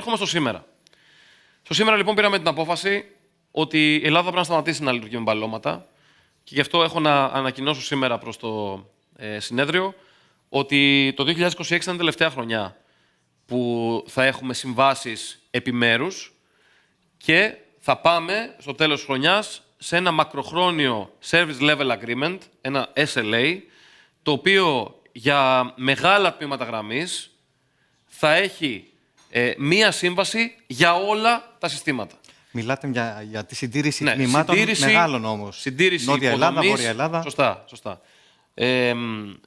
Έρχομαι στο σήμερα. Στο σήμερα, λοιπόν, πήραμε την απόφαση ότι η Ελλάδα πρέπει να σταματήσει να λειτουργεί με μπαλώματα και γι' αυτό έχω να ανακοινώσω σήμερα προς το συνέδριο ότι το 2026 είναι η τελευταία χρονιά που θα έχουμε συμβάσεις επιμέρους και θα πάμε στο τέλος της χρονιάς σε ένα μακροχρόνιο Service Level Agreement, ένα SLA, το οποίο για μεγάλα τμήματα γραμμής θα έχει μία σύμβαση για όλα τα συστήματα. Μιλάτε για τη συντήρηση τμήματων μεγάλων όμως. Συντήρηση Νότια Ελλάδα, Βόρεια Ελλάδα. Σωστά.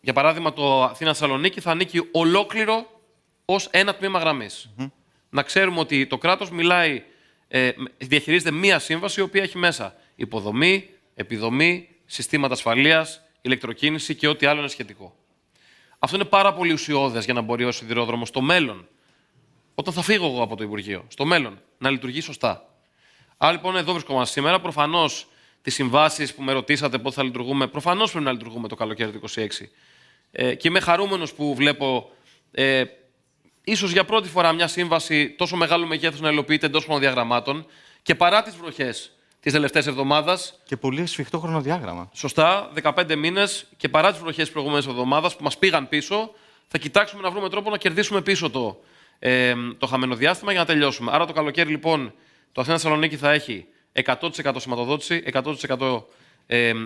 Για παράδειγμα, το Αθήνα-Θεσσαλονίκη θα ανήκει ολόκληρο ως ένα τμήμα γραμμής. Να ξέρουμε ότι το κράτος διαχειρίζεται μία σύμβαση, η οποία έχει μέσα υποδομή, επιδομή, συστήματα ασφαλείας, ηλεκτροκίνηση και ό,τι άλλο είναι σχετικό. Αυτό είναι πάρα πολύ ουσιώδες για να μπορεί ο σιδηρόδρομος στο μέλλον, όταν θα φύγω εγώ από το Υπουργείο, στο μέλλον, να λειτουργεί σωστά. Άρα λοιπόν εδώ βρισκόμαστε σήμερα. Προφανώς τις συμβάσεις που με ρωτήσατε πότε θα λειτουργούμε, προφανώς πρέπει να λειτουργούμε το καλοκαίρι του 2026. Και είμαι χαρούμενος που βλέπω ίσως για πρώτη φορά μια σύμβαση τόσο μεγάλου μεγέθους να υλοποιείται εντός χρονοδιαγραμμάτων και παρά τις βροχές τις τελευταίες εβδομάδες. Και πολύ σφιχτό χρονοδιάγραμμα. Σωστά, 15 μήνες και παρά τις βροχές της προηγούμενης εβδομάδας που μας πήγαν πίσω, θα κοιτάξουμε να βρούμε τρόπο να κερδίσουμε πίσω το χαμένο διάστημα για να τελειώσουμε. Άρα το καλοκαίρι λοιπόν το Αθήνα-Θεσσαλονίκη θα έχει 100% σηματοδότηση, 100%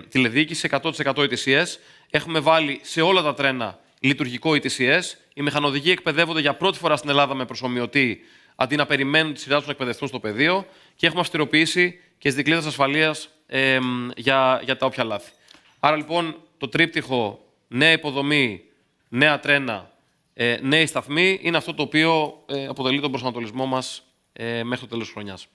τηλεδιοίκηση, 100% ETCS. Έχουμε βάλει σε όλα τα τρένα λειτουργικό ETCS. Οι μηχανοδηγοί εκπαιδεύονται για πρώτη φορά στην Ελλάδα με προσομοιωτή, αντί να περιμένουν τη σειρά τους να εκπαιδευτούν στο πεδίο. Και έχουμε αυστηροποιήσει και τις δικλείδες ασφαλείας για τα όποια λάθη. Άρα λοιπόν το τρίπτυχο νέα υποδομή, νέα τρένα, νέοι σταθμοί είναι αυτό το οποίο αποτελεί τον προσανατολισμό μας μέχρι το τέλος της χρονιάς.